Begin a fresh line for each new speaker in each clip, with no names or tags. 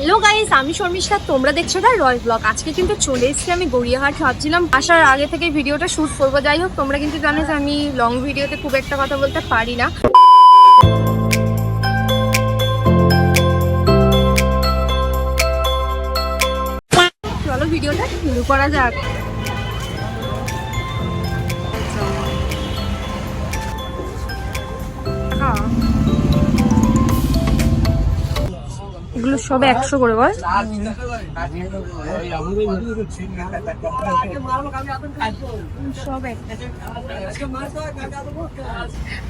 Hello guys, আমি শর্মিষ্ঠা, তোমরা দেখছো না রয় ব্লগ। আজকে কিন্তু চলে এসেছি আমি গড়িয়াহাট। ভাবছিলাম আসার আগে থেকে ভিডিওটা শুট করবো। যাই হোক, তোমরা কিন্তু জানো যে আমি লং ভিডিওতে খুব একটা কথা বলতে পারি না। চলো ভিডিওটা শুরু করা যাক। এগুলো সব 100 করে বল।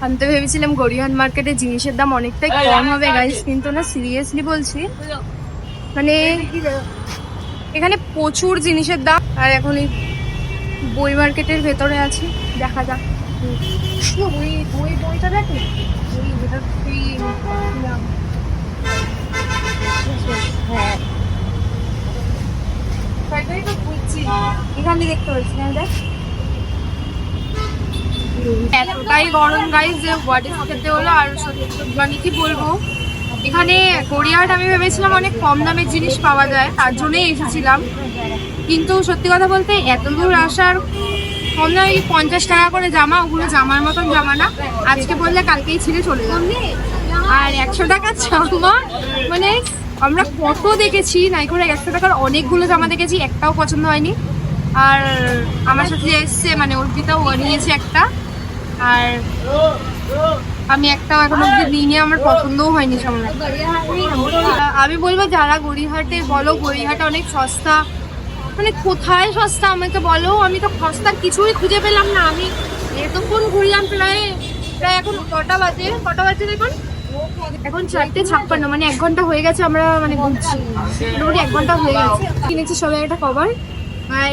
আমি তো ভেবেছিলাম গড়িয়াহাট মার্কেটে জিনিসের দাম অনেকটাই কম হবে গাইস, কিন্তু না, সিরিয়াসলি বলছি, মানে এখানে প্রচুর জিনিসের দাম। আর এখন এই বই মার্কেটের ভেতরে আছি, দেখা যাক। বইটা দেখো, হ্যাঁ এখানে দেখতে পাচ্ছি না, দেখ এতটাই গরম গাইস যে বডি খেতে হলো। আর মানে কি বলবো, এখানে গড়িয়াহাট আমি ভেবেছিলাম অনেক কম দামের জিনিস পাওয়া যায়, তার জন্যই এসেছিলাম। কিন্তু সত্যি কথা বলতে এত দূর আসার কম দামে 50 টাকা করে জামা, ওগুলো জামার মতন জামা না, আজকে বললে কালকেই ছিঁড়ে চলে যাবে। আর 100 টাকা জামা, মানে আমরা কত দেখেছি, নাই করে 100 টাকার অনেকগুলো জামা দেখেছি, একটাও পছন্দ হয়নি। আর আমার সাথে এসছে, মানে অর্পিতাও নিয়েছে একটা, আর আমি একটাও এখন অব্দি নিয়ে আমার পছন্দও হয়নি সামনে। আমি বলবো যারা গড়িয়াহাটে বলো, গড়িয়াহাটে অনেক সস্তা, মানে কোথায় সস্তা আমাকে বলো, আমি তো সস্তা কিছুই খুঁজে পেলাম না। আমি এতক্ষণ ঘুরলাম, প্রায় এখন কটা বাজে দেখুন, এখন 4:56, মানে 1 ঘন্টা হয়ে গেছে আমরা মানে ঘুরছি, মোটামুটি 1 ঘন্টা হয়ে গেছে। কিনেছি সবাই একটা কভার,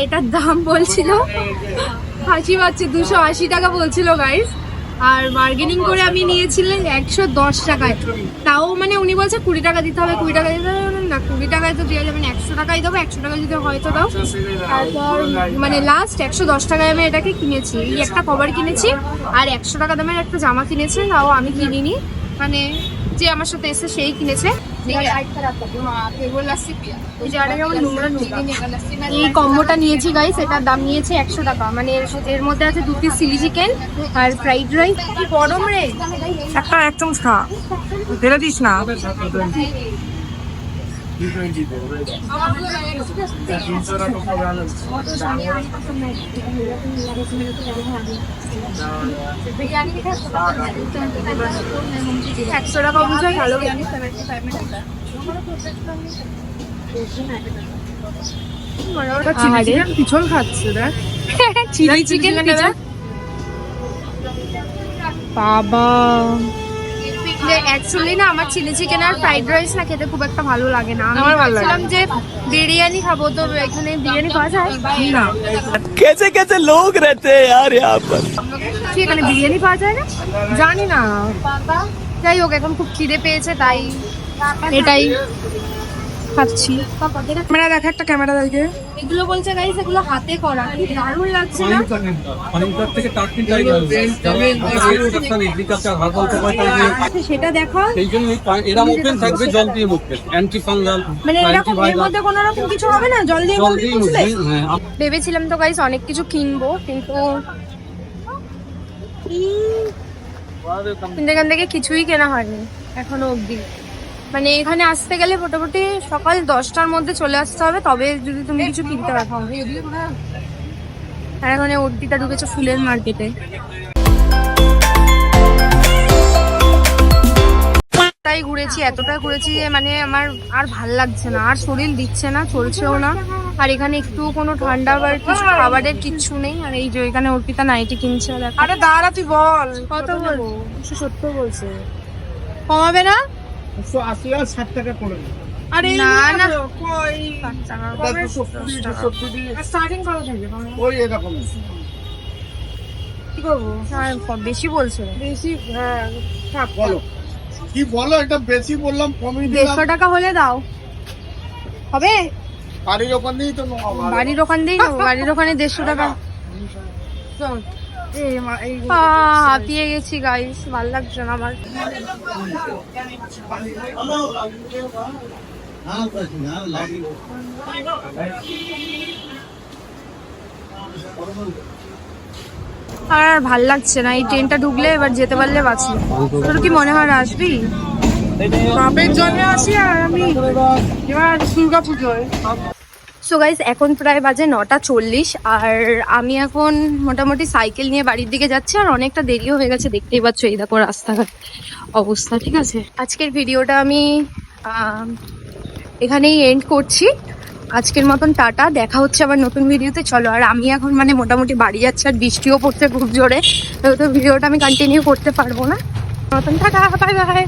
এটার দাম বলছিল, হাসি পাচ্ছে, 280 টাকা বলছিল গাইস। আর বার্গেনিং করে আমি নিয়েছিলাম 110 টাকায়, তাও মানে উনি বলছে 20 টাকা দিতে হবে, 20 টাকা দিতে হবে না, 20 টাকায় তো দেওয়া যাবে না, 100 টাকাই দেবো, 100 টাকা যদি হয়তো দাও। তারপর মানে লাস্ট 110 টাকায় আমি এটাকে কিনেছি, এই একটা কভার কিনেছি আর 100 টাকা দামের একটা জামা কিনেছে, তাও আমি কিনিনি, মানে যে আমার সাথে এসে সেই কিনেছে। এই কম্বোটা নিয়েছি গাইস, এটার দাম নিয়েছে 100 টাকা, মানে এর মধ্যে আছে 2 পিস চিলি চিকেন আর ফ্রাইড রাইস। কি গরম রে,
একটা 1 চামচ খা, ফেলে দিস না।
একশো টাকা বুঝাই ভালো।
পিছল খাচ্ছে রে,
চিলি চিকেন
বাবা।
অ্যাকচুয়ালি না, আমার চিলি চিকেন আর ফ্রাইড রাইস না খেতে খুব একটা ভালো লাগে না। আমি ভাবছিলাম যে বিরিয়ানি খাবো, তো এখানে বিরিয়ানি খাওয়া যায়
না।
कैसे कैसे लोग रहते हैं यार यहाँ पर।
এখানে বিরিয়ানি পাওয়া যায় না,
জানি না।
যাই হোক, এখন খুব খিদে পেয়েছে, তাই এটাই খাচ্ছি।
ক্যামেরা দেখা, একটা ক্যামেরা দেখে।
এগুলো বলছে গাইস, এগুলো হাতে করা, কি দারুণ লাগছে না? সেটা দেখো, মানে এরকম এর মধ্যে কোনো রকম কিছু হবে না, জল দিয়ে মুছলে? ভেবেছিলাম তো গাইস অনেক কিছু কিনবো, কিন্তু এখান থেকে কিছুই কেনা হয়নি এখনো অবধি। মানে এখানে আসতে গেলে মোটামুটি সকাল 10টার মধ্যে চলে আসতে হবে, তবে যদি তুমি কিছু কিনতে পারো। আর এখানে অর্পিতা ঢুকেছে ফুলের মার্কেটে। তাই ঘুরেছি, এতটা ঘুরেছি যে মানে আমার আর ভাল লাগছে না, আর শরীর দিচ্ছে না, চলছেও না। আর এখানে একটু কোনো ঠান্ডা বা কিছু খাবারের কিচ্ছু নেই। আর এই যে এখানে অর্পিতা নাইটি কিনছে।
আরে দাঁড়া, তুই বল
কত বলবো, 170 বলছে, কমাবে না?
180 আর 60 টাকা করে।
আরে
না না,
স্টার্টিং করা থাকে
ওই এরকম
কি করবো, বেশি বলছে।
বেশি। হ্যাঁ
বলো, কি বলো, এটা বেশি বললাম, কমই দিলাম।
150 টাকা হলে দাও, হবে?
বাড়ির ওখান দিয়েই তো নেওয়া ভালো।
বাড়ির ওখান দিয়েই নেবো, বাড়ির ওখানে 150 টাকা। হাঁপিয়ে গেছি গাইস, ভালো লাগছে না আমার। আর ভাল লাগছে না, এই ট্রেনটা ঢুকলে এবার যেতে পারলে বাঁচি। তোর কি মনে হয় আসবি?
বাপের জন্য আসি আর আমি এবার দুর্গা পুজোয়।
সো গাইজ এখন প্রায় বাজে 9:40 আর আমি এখন মোটামুটি সাইকেল নিয়ে বাড়ির দিকে যাচ্ছি আর অনেকটা দেরিও হয়ে গেছে, দেখতেই পাচ্ছ এই দেখো রাস্তাঘাট অবস্থা। ঠিক আছে, আজকের ভিডিওটা আমি এখানেই এন্ড করছি। আজকের মতন টাটা, দেখা হচ্ছে আবার নতুন ভিডিওতে। চলো, আর আমি এখন মানে মোটামুটি বাড়ি যাচ্ছি আর বৃষ্টিও পড়ছে খুব জোরে, তো ভিডিওটা আমি কন্টিনিউ করতে পারবো না। নতুন টাটা, বাই বাই।